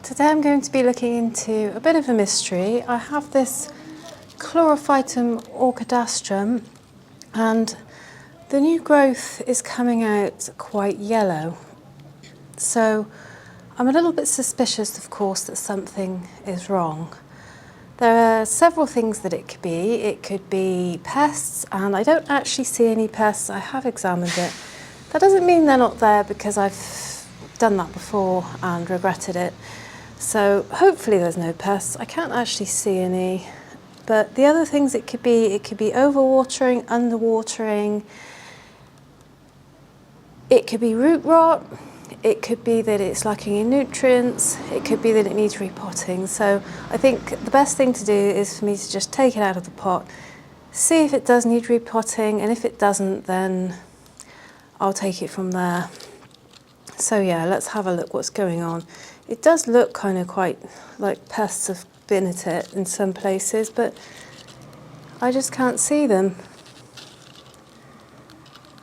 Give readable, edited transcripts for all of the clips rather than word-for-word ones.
Today I'm going to be looking into a bit of a mystery. I have this Chlorophytum orchidastrum and the new growth is coming out quite yellow. So I'm a little bit suspicious, of course, that something is wrong. There are several things that it could be. It could be pests, and I don't actually see any pests. I have examined it. That doesn't mean they're not there, because I've done that before and regretted it. So hopefully there's no pests. I can't actually see any. But the other things it could be overwatering, underwatering. It could be root rot. It could be that it's lacking in nutrients. It could be that it needs repotting. So I think the best thing to do is for me to just take it out of the pot, see if it does need repotting, and if it doesn't, then I'll take it from there. So yeah, let's have a look what's going on. It does look kind of quite like pests have been at it in some places, but I just can't see them.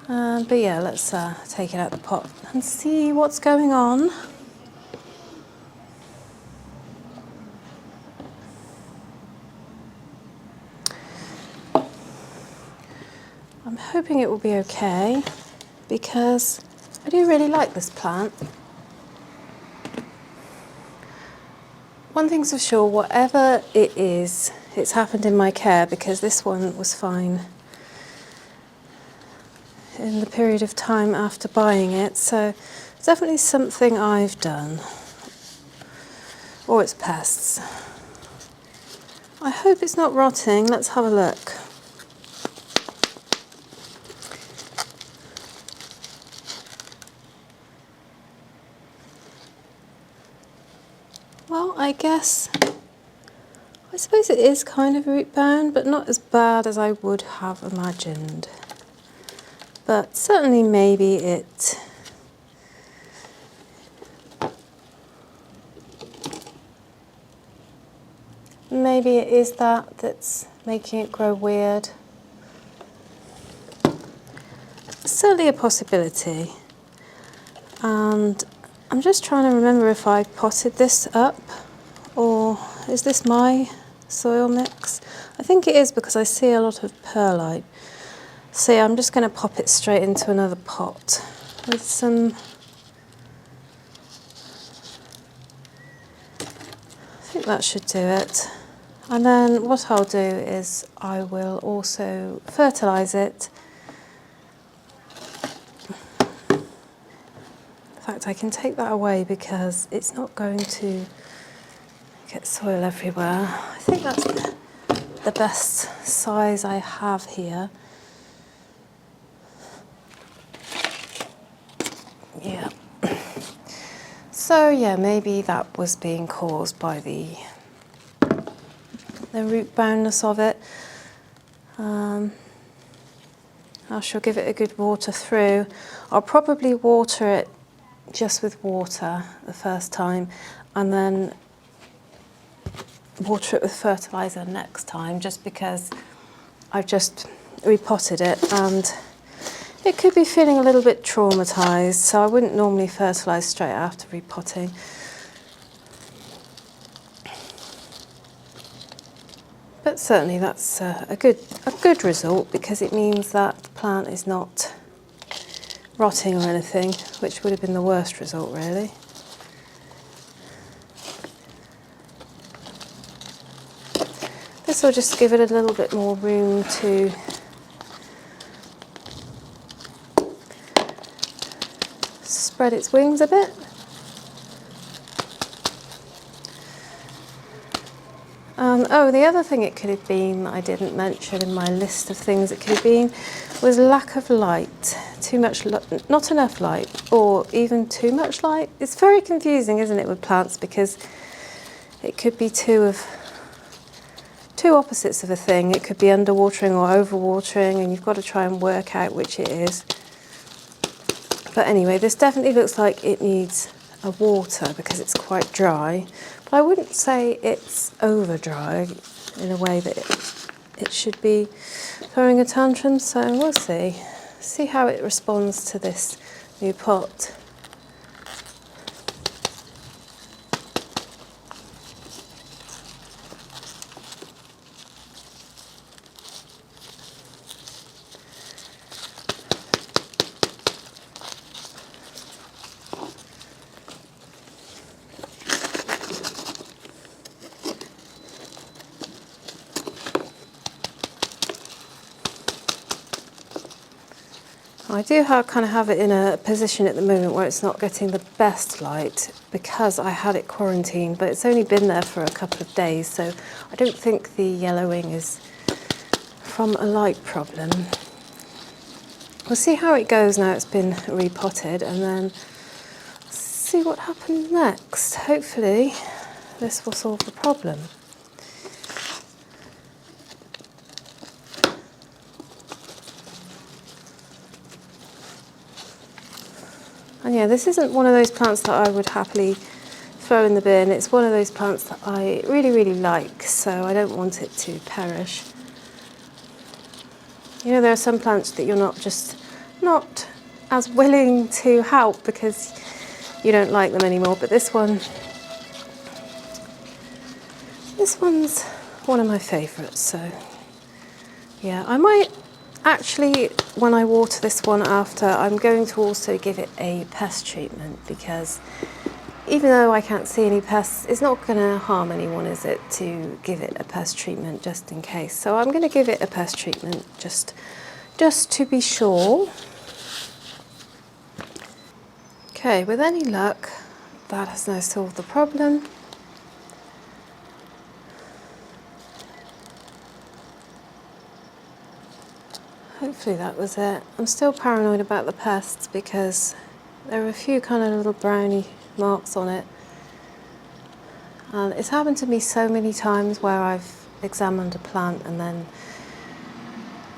But yeah, let's take it out of the pot and see what's going on. I'm hoping it will be okay, because I do really like this plant. One thing's for sure, whatever it is, it's happened in my care, because this one was fine in the period of time after buying it, so it's definitely something I've done, or it's pests. I hope it's not rotting. Let's have a look. Well, I suppose it is kind of root bound, but not as bad as I would have imagined. But certainly maybe it is that's making it grow weird. Certainly a possibility. And I'm just trying to remember if I potted this up, or is this my soil mix? I think it is, because I see a lot of perlite. So yeah, I'm just going to pop it straight into another pot with some, I think that should do it. And then what I'll do is I will also fertilise it. In fact, I can take that away because it's not going to get soil everywhere. I think that's the best size I have here. Yeah. So yeah, maybe that was being caused by the root boundness of it. I shall give it a good water through. I'll probably water it just with water the first time, and then water it with fertiliser next time, just because I've just repotted it and it could be feeling a little bit traumatised, so I wouldn't normally fertilise straight after repotting. But certainly that's a good result, because it means that the plant is not rotting or anything, which would have been the worst result, really. This will just give it a little bit more room to spread its wings a bit. Oh, the other thing it could have been that I didn't mention in my list of things it could have been was lack of light. Too much, not enough light, or even too much light. It's very confusing, isn't it, with plants, because it could be two opposites of a thing. It could be underwatering or overwatering, and you've got to try and work out which it is. But anyway, this definitely looks like it needs a water, because it's quite dry. But I wouldn't say it's over dry in a way that it should be throwing a tantrum, so we'll see how it responds to this new pot. I do kind of have it in a position at the moment where it's not getting the best light because I had it quarantined, but it's only been there for a couple of days, so I don't think the yellowing is from a light problem. We'll see how it goes now it's been repotted, and then see what happens next. Hopefully this will solve the problem. And yeah, this isn't one of those plants that I would happily throw in the bin. It's one of those plants that I really, really like, so I don't want it to perish. You know, there are some plants that you're not as willing to help because you don't like them anymore, but this one's one of my favourites, so yeah, I might actually, when I water this one after, I'm going to also give it a pest treatment, because even though I can't see any pests, it's not going to harm anyone, is it, to give it a pest treatment just in case. So I'm going to give it a pest treatment just to be sure. Okay, with any luck, that has now solved the problem. Hopefully that was it. I'm still paranoid about the pests because there are a few kind of little browny marks on it. And it's happened to me so many times where I've examined a plant and then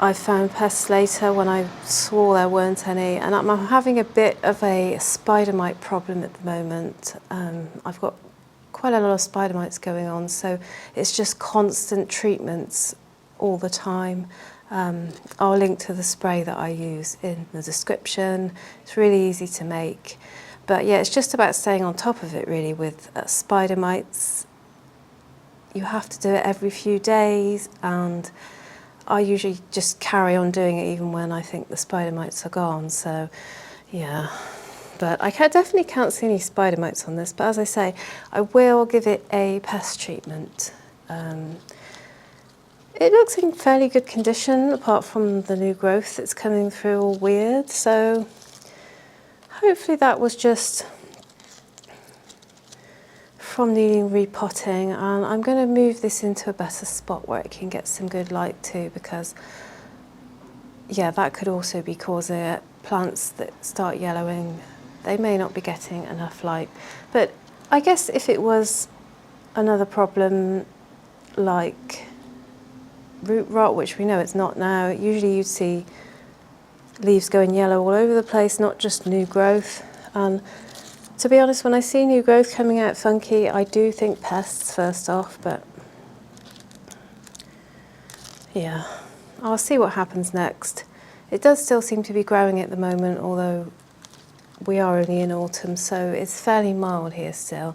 I've found pests later when I swore there weren't any. And I'm having a bit of a spider mite problem at the moment. I've got quite a lot of spider mites going on, so it's just constant treatments all the time. I'll link to the spray that I use in the description. It's really easy to make. But yeah, it's just about staying on top of it really with spider mites. You have to do it every few days, and I usually just carry on doing it even when I think the spider mites are gone. So yeah, but I definitely can't see any spider mites on this. But as I say, I will give it a pest treatment. It looks in fairly good condition, apart from the new growth that's coming through all weird. So hopefully that was just from needing repotting. And I'm going to move this into a better spot where it can get some good light too, because yeah, that could also be causing it. Plants that start yellowing, they may not be getting enough light. But I guess if it was another problem like root rot, which we know it's not now, usually you'd see leaves going yellow all over the place, not just new growth. And to be honest, when I see new growth coming out funky, I do think pests first off, but yeah, I'll see what happens next. It does still seem to be growing at the moment, although we are only in autumn, so it's fairly mild here still.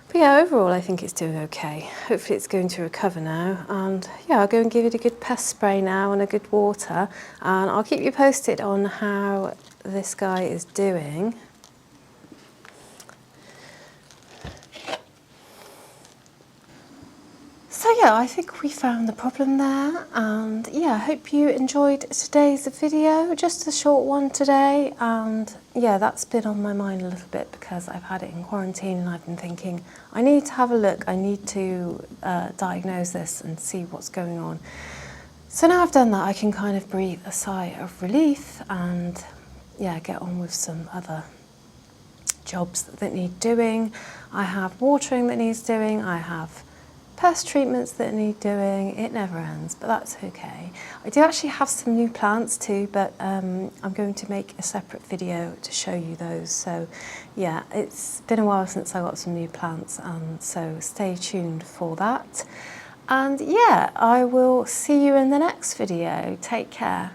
But yeah, overall I think it's doing okay. Hopefully it's going to recover now, and yeah, I'll go and give it a good pest spray now and a good water, and I'll keep you posted on how this guy is doing. So yeah, I think we found the problem there, and yeah, I hope you enjoyed today's video. Just a short one today, and yeah, that's been on my mind a little bit because I've had it in quarantine and I've been thinking I need to have a look, I need to diagnose this and see what's going on. So now I've done that, I can kind of breathe a sigh of relief and yeah, get on with some other jobs that need doing. I have watering that needs doing, I have pest treatments that need doing. It never ends, but that's okay. I do actually have some new plants too, but I'm going to make a separate video to show you those. So yeah, it's been a while since I got some new plants, and so stay tuned for that. And yeah, I will see you in the next video. Take care.